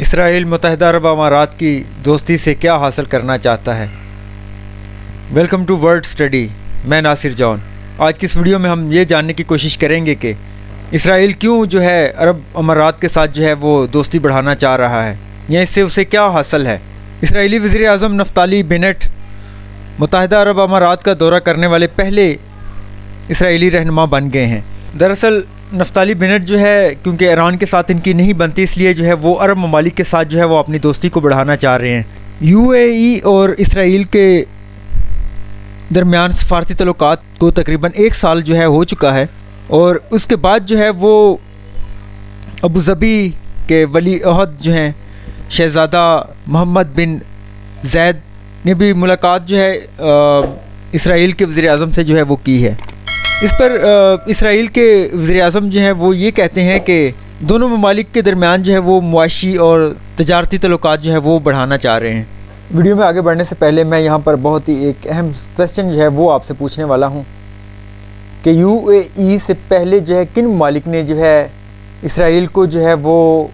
اسرائیل متحدہ عرب امارات کی دوستی سے کیا حاصل کرنا چاہتا ہے؟ ویلکم ٹو ورلڈ اسٹڈی، میں ناصر جان۔ آج کی اس ویڈیو میں ہم یہ جاننے کی کوشش کریں گے کہ اسرائیل کیوں عرب امارات کے ساتھ وہ دوستی بڑھانا چاہ رہا ہے، یا اس سے اسے کیا حاصل ہے۔ اسرائیلی وزیر اعظم نفتالی بینٹ متحدہ عرب امارات کا دورہ کرنے والے پہلے اسرائیلی رہنما بن گئے ہیں۔ دراصل نفتالی بینٹ کیونکہ ایران کے ساتھ ان کی نہیں بنتی، اس لیے وہ عرب ممالک کے ساتھ وہ اپنی دوستی کو بڑھانا چاہ رہے ہیں۔ یو اے ای اور اسرائیل کے درمیان سفارتی تعلقات کو تقریباً 1 سال ہو چکا ہے، اور اس کے بعد وہ ابوظہبی کے ولی عہد شہزادہ محمد بن زید نے بھی ملاقات اسرائیل کے وزیر اعظم سے وہ کی ہے۔ اس پر اسرائیل کے وزیر اعظم وہ یہ کہتے ہیں کہ دونوں ممالک کے درمیان وہ معاشی اور تجارتی تعلقات وہ بڑھانا چاہ رہے ہیں۔ ویڈیو میں آگے بڑھنے سے پہلے میں یہاں پر بہت ہی ایک اہم کویسچن وہ آپ سے پوچھنے والا ہوں کہ یو اے ای سے پہلے کن ممالک نے اسرائیل کو وہ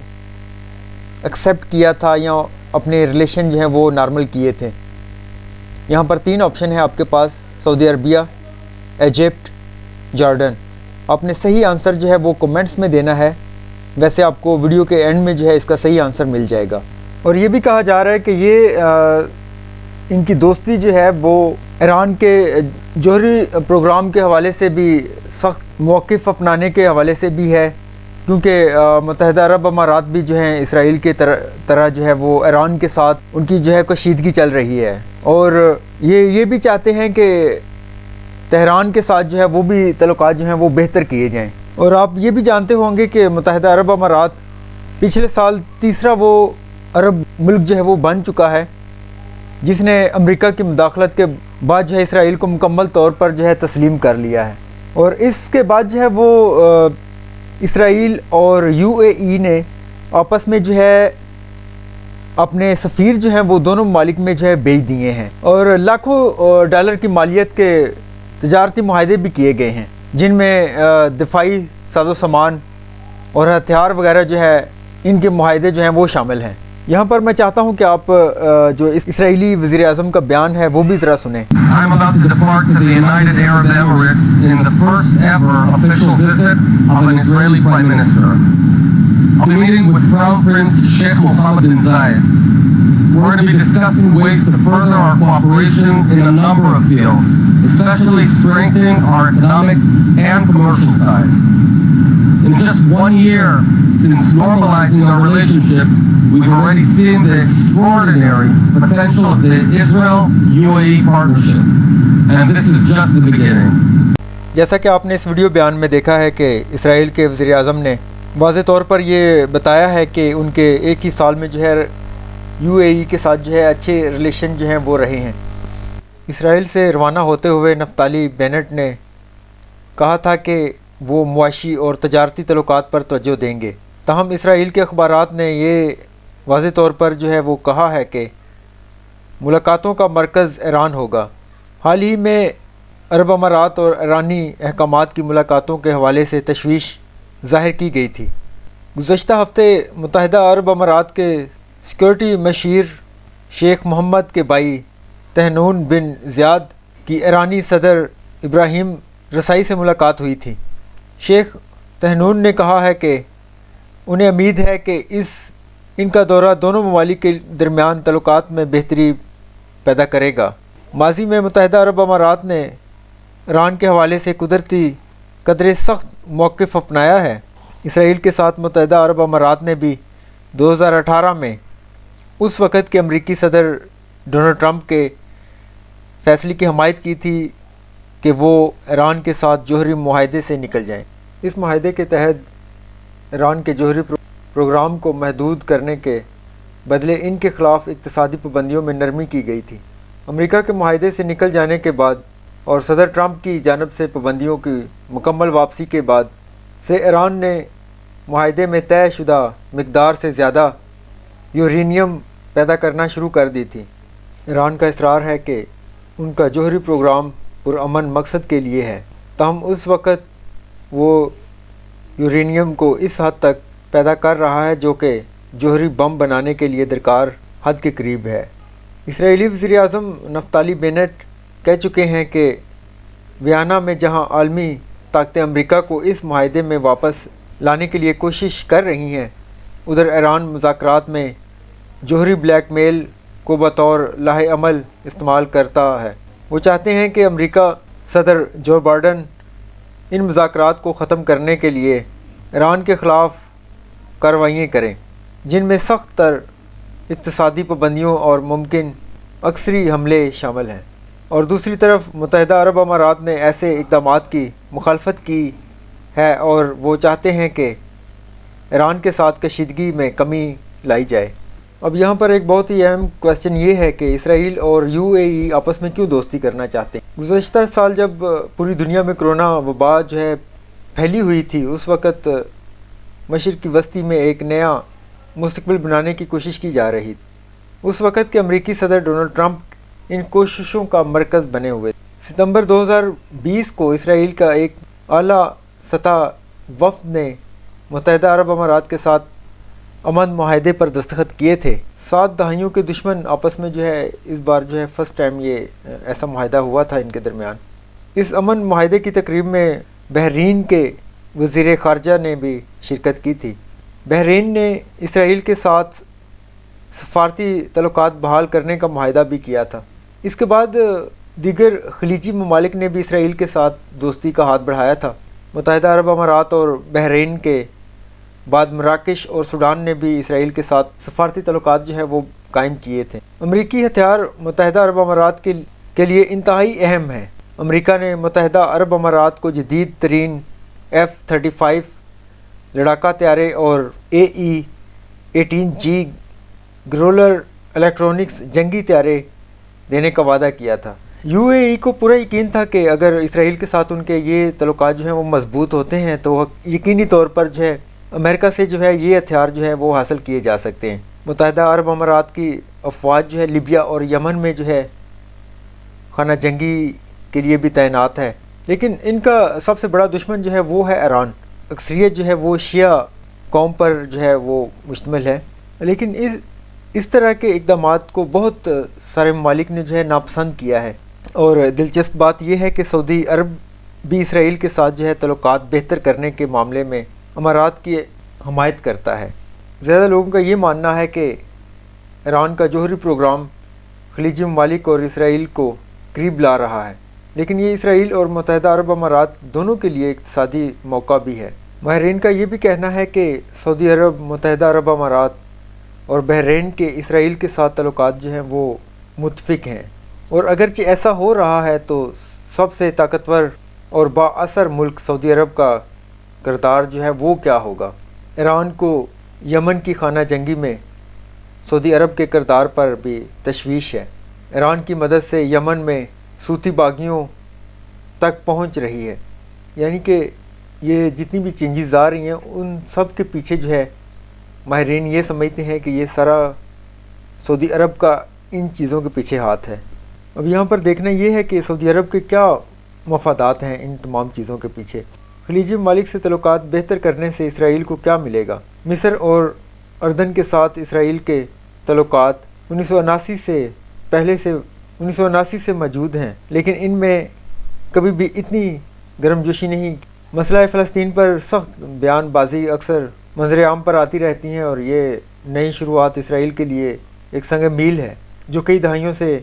ایکسیپٹ کیا تھا یا اپنے ریلیشن وہ نارمل کیے تھے۔ یہاں پر 3 آپشن ہیں آپ کے پاس: سعودی عربیہ، ایجپٹ، جارڈن۔ آپ نے صحیح آنسر وہ کمنٹس میں دینا ہے، ویسے آپ کو ویڈیو کے اینڈ میں اس کا صحیح آنسر مل جائے گا۔ اور یہ بھی کہا جا رہا ہے کہ ان کی دوستی وہ ایران کے جوہری پروگرام کے حوالے سے بھی سخت موقف اپنانے کے حوالے سے بھی ہے، کیونکہ متحدہ عرب امارات بھی اسرائیل کے طرح وہ ایران کے ساتھ ان کی کشیدگی چل رہی ہے، اور یہ بھی چاہتے ہیں کہ تہران کے ساتھ وہ بھی تعلقات وہ بہتر کیے جائیں۔ اور آپ یہ بھی جانتے ہوں گے کہ متحدہ عرب امارات پچھلے سال تیسرا وہ عرب ملک وہ بن چکا ہے جس نے امریکہ کی مداخلت کے بعد اسرائیل کو مکمل طور پر تسلیم کر لیا ہے۔ اور اس کے بعد وہ اسرائیل اور یو اے ای نے آپس میں اپنے سفیر وہ دونوں ممالک میں بھیج دیے ہیں، اور لاکھوں ڈالر کی مالیت کے تجارتی معاہدے بھی کیے گئے ہیں، جن میں دفاعی ساز و سامان اور ہتھیار وغیرہ ان کے معاہدے وہ شامل ہیں۔ یہاں پر میں چاہتا ہوں کہ آپ جو اسرائیلی وزیر اعظم کا بیان ہے وہ بھی ذرا سنیں۔ I'm about to depart to the United Arab Emirates in the first ever official visit of an Israeli Prime Minister. I'll be meeting with Crown Prince Sheikh Mohammed bin Zayed. We're going to be discussing ways to further our cooperation in a number of fields, especially strengthening our economic and commercial ties. In just 1 year since normalizing our relationship, we've already seen the extraordinary potential of the Israel-UAE partnership, and this is just the beginning. جیسا کہ آپ نے اس video بیان میں دیکھا ہے کہ اسرائیل کے وزیر اعظم نے واضح طور پر یہ بتایا ہے کہ ان کے 1 ہی سال میں یو اے ای کے ساتھ اچھے ریلیشن وہ رہے ہیں۔ اسرائیل سے روانہ ہوتے ہوئے نفتالی بینٹ نے کہا تھا کہ وہ معاشی اور تجارتی تعلقات پر توجہ دیں گے، تاہم اسرائیل کے اخبارات نے یہ واضح طور پر وہ کہا ہے کہ ملاقاتوں کا مرکز ایران ہوگا۔ حال ہی میں عرب امارات اور ایرانی احکامات کی ملاقاتوں کے حوالے سے تشویش ظاہر کی گئی تھی۔ گزشتہ ہفتے متحدہ عرب امارات کے سیکورٹی مشیر شیخ محمد کے بھائی طہنون بن زیاد کی ایرانی صدر ابراہیم رسائی سے ملاقات ہوئی تھی۔ شیخ طہنون نے کہا ہے کہ انہیں امید ہے کہ ان کا دورہ دونوں ممالک کے درمیان تعلقات میں بہتری پیدا کرے گا۔ ماضی میں متحدہ عرب امارات نے ایران کے حوالے سے قدرے سخت موقف اپنایا ہے۔ اسرائیل کے ساتھ متحدہ عرب امارات نے بھی 2018 میں اس وقت کے امریکی صدر ڈونلڈ ٹرمپ کے فیصلے کی حمایت کی تھی کہ وہ ایران کے ساتھ جوہری معاہدے سے نکل جائیں۔ اس معاہدے کے تحت ایران کے جوہری پروگرام کو محدود کرنے کے بدلے ان کے خلاف اقتصادی پابندیوں میں نرمی کی گئی تھی۔ امریکہ کے معاہدے سے نکل جانے کے بعد اور صدر ٹرمپ کی جانب سے پابندیوں کی مکمل واپسی کے بعد سے ایران نے معاہدے میں طے شدہ مقدار سے زیادہ یورینیم پیدا کرنا شروع کر دی تھی۔ ایران کا اصرار ہے کہ ان کا جوہری پروگرام پرامن مقصد کے لیے ہے، تاہم اس وقت وہ یورینیم کو اس حد تک پیدا کر رہا ہے جو کہ جوہری بم بنانے کے لیے درکار حد کے قریب ہے۔ اسرائیلی وزیر اعظم نفتالی بینٹ کہہ چکے ہیں کہ ویانا میں جہاں عالمی طاقتیں امریکہ کو اس معاہدے میں واپس لانے کے لیے کوشش کر رہی ہیں، ادھر ایران مذاکرات میں جوہری بلیک میل کو بطور لاہ عمل استعمال کرتا ہے۔ وہ چاہتے ہیں کہ امریکہ صدر جو بائیڈن ان مذاکرات کو ختم کرنے کے لیے ایران کے خلاف کارروائیاں کریں، جن میں سخت تر اقتصادی پابندیوں اور ممکن عسکری حملے شامل ہیں، اور دوسری طرف متحدہ عرب امارات نے ایسے اقدامات کی مخالفت کی ہے اور وہ چاہتے ہیں کہ ایران کے ساتھ کشیدگی میں کمی لائی جائے۔ اب یہاں پر ایک بہت ہی اہم کویسچن یہ ہے کہ اسرائیل اور یو اے ای آپس میں کیوں دوستی کرنا چاہتے ہیں؟ گزشتہ سال جب پوری دنیا میں کرونا وبا جو ہے پھیلی ہوئی تھی، اس وقت مشرقی وسطی میں ایک نیا مستقبل بنانے کی کوشش کی جا رہی تھی۔ اس وقت کے امریکی صدر ڈونلڈ ٹرمپ ان کوششوں کا مرکز بنے ہوئے تھے۔ ستمبر 2020 کو اسرائیل کا ایک اعلیٰ سطح وفد نے متحدہ عرب امارات کے ساتھ امن معاہدے پر دستخط کیے تھے۔ 7 دہائیوں کے دشمن آپس میں جو ہے اس بار جو ہے فرسٹ ٹائم یہ ایسا معاہدہ ہوا تھا ان کے درمیان۔ اس امن معاہدے کی تقریب میں بحرین کے وزیر خارجہ نے بھی شرکت کی تھی۔ بحرین نے اسرائیل کے ساتھ سفارتی تعلقات بحال کرنے کا معاہدہ بھی کیا تھا۔ اس کے بعد دیگر خلیجی ممالک نے بھی اسرائیل کے ساتھ دوستی کا ہاتھ بڑھایا تھا۔ متحدہ عرب امارات اور بحرین کے بعد مراکش اور سوڈان نے بھی اسرائیل کے ساتھ سفارتی تعلقات جو ہے وہ قائم کیے تھے۔ امریکی ہتھیار متحدہ عرب امارات کے لیے انتہائی اہم ہیں۔ امریکہ نے متحدہ عرب امارات کو جدید ترین F-35 لڑاکا طیارے اور AE-18G گرولر الیکٹرونکس جنگی طیارے دینے کا وعدہ کیا تھا۔ یو اے ای کو پورا یقین تھا کہ اگر اسرائیل کے ساتھ ان کے یہ تعلقات جو ہیں وہ مضبوط ہوتے ہیں تو یقینی طور پر جو ہے امریکہ سے جو ہے یہ ہتھیار جو ہے وہ حاصل کیے جا سکتے ہیں۔ متحدہ عرب امارات کی افواج جو ہے لیبیا اور یمن میں جو ہے خانہ جنگی کے لیے بھی تعینات ہے، لیکن ان کا سب سے بڑا دشمن جو ہے وہ ہے ایران۔ اکثریت جو ہے وہ شیعہ قوم پر جو ہے وہ مشتمل ہے، لیکن اس طرح کے اقدامات کو بہت سارے ممالک نے جو ہے ناپسند کیا ہے، اور دلچسپ بات یہ ہے کہ سعودی عرب بھی اسرائیل کے ساتھ جو ہے تعلقات بہتر کرنے کے معاملے میں امارات کی حمایت کرتا ہے۔ زیادہ لوگوں کا یہ ماننا ہے کہ ایران کا جوہری پروگرام خلیجی ممالک اور اسرائیل کو قریب لا رہا ہے، لیکن یہ اسرائیل اور متحدہ عرب امارات دونوں کے لیے اقتصادی موقع بھی ہے۔ ماہرین کا یہ بھی کہنا ہے کہ سعودی عرب، متحدہ عرب امارات اور بحرین کے اسرائیل کے ساتھ تعلقات جو ہیں وہ متفق ہیں، اور اگرچہ ایسا ہو رہا ہے تو سب سے طاقتور اور با اثر ملک سعودی عرب کا کردار جو ہے وہ کیا ہوگا؟ ایران کو یمن کی خانہ جنگی میں سعودی عرب کے کردار پر بھی تشویش ہے۔ ایران کی مدد سے یمن میں صوتی باغیوں تک پہنچ رہی ہے، یعنی کہ یہ جتنی بھی چینجز آ رہی ہیں ان سب کے پیچھے جو ہے ماہرین یہ سمجھتے ہیں کہ یہ سارا سعودی عرب کا ان چیزوں کے پیچھے ہاتھ ہے۔ اب یہاں پر دیکھنا یہ ہے کہ سعودی عرب کے کیا مفادات ہیں ان تمام چیزوں کے پیچھے۔ خلیجی ممالک سے تعلقات بہتر کرنے سے اسرائیل کو کیا ملے گا؟ مصر اور اردن کے ساتھ اسرائیل کے تعلقات 1979 سے موجود ہیں، لیکن ان میں کبھی بھی اتنی گرم جوشی نہیں۔ مسئلہ فلسطین پر سخت بیان بازی اکثر منظر عام پر آتی رہتی ہیں، اور یہ نئی شروعات اسرائیل کے لیے ایک سنگ میل ہے جو کئی دہائیوں سے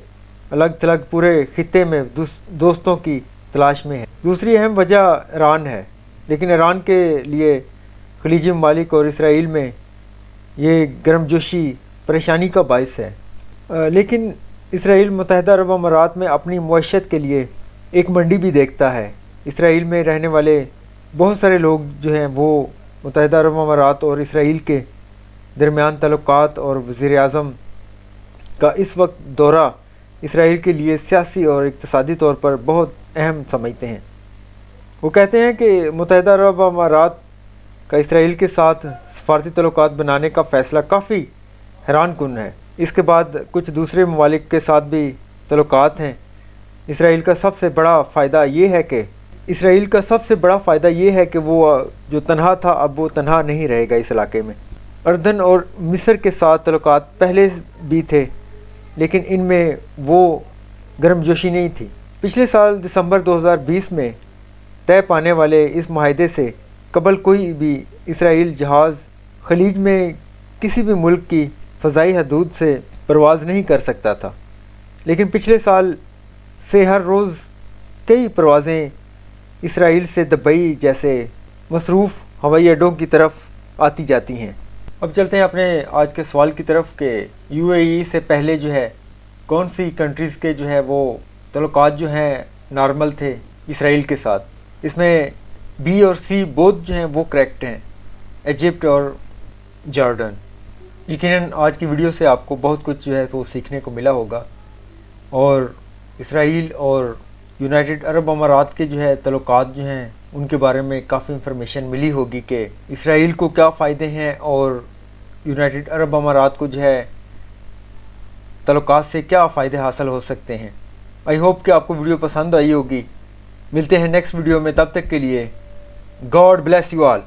الگ تھلگ پورے خطے میں دوستوں کی تلاش میں ہے۔ دوسری اہم وجہ ایران ہے، لیکن ایران کے لیے خلیجی ممالک اور اسرائیل میں یہ گرم جوشی پریشانی کا باعث ہے، لیکن اسرائیل متحدہ عرب امارات میں اپنی معیشت کے لیے ایک منڈی بھی دیکھتا ہے۔ اسرائیل میں رہنے والے بہت سارے لوگ جو ہیں وہ متحدہ عرب امارات اور اسرائیل کے درمیان تعلقات اور وزیر اعظم کا اس وقت دورہ اسرائیل کے لیے سیاسی اور اقتصادی طور پر بہت اہم سمجھتے ہیں۔ وہ کہتے ہیں کہ متحدہ عرب امارات کا اسرائیل کے ساتھ سفارتی تعلقات بنانے کا فیصلہ کافی حیران کن ہے۔ اس کے بعد کچھ دوسرے ممالک کے ساتھ بھی تعلقات ہیں۔ اسرائیل کا سب سے بڑا فائدہ یہ ہے کہ وہ جو تنہا تھا اب وہ تنہا نہیں رہے گا اس علاقے میں۔ اردن اور مصر کے ساتھ تعلقات پہلے بھی تھے، لیکن ان میں وہ گرم جوشی نہیں تھی۔ پچھلے سال دسمبر 2020 میں طے پانے والے اس معاہدے سے قبل کوئی بھی اسرائیل جہاز خلیج میں کسی بھی ملک کی فضائی حدود سے پرواز نہیں کر سکتا تھا، لیکن پچھلے سال سے ہر روز کئی پروازیں اسرائیل سے دبئی جیسے مصروف ہوائی اڈوں کی طرف آتی جاتی ہیں۔ اب چلتے ہیں اپنے آج کے سوال کی طرف کہ یو اے ای سے پہلے جو ہے کون سی کنٹریز کے جو ہے وہ تعلقات جو ہیں نارمل تھے اسرائیل کے ساتھ۔ اس میں بی اور سی بوتھ جو ہیں وہ کریکٹ ہیں، ایجپٹ اور جارڈن۔ یقیناً آج کی ویڈیو سے آپ کو بہت کچھ جو ہے وہ سیکھنے کو ملا ہوگا، اور اسرائیل اور یونائٹڈ عرب امارات کے جو ہے تعلقات جو ہیں ان کے بارے میں کافی انفارمیشن ملی ہوگی کہ اسرائیل کو کیا فائدے ہیں اور یونائٹڈ عرب امارات کو جو ہے تعلقات سے کیا فائدے حاصل ہو سکتے ہیں۔ آئی ہوپ کہ آپ کو ویڈیو پسند آئی ہوگی۔ ملتے ہیں نیکسٹ ویڈیو میں، تب تک کے لیے گاڈ بلیس یو آل۔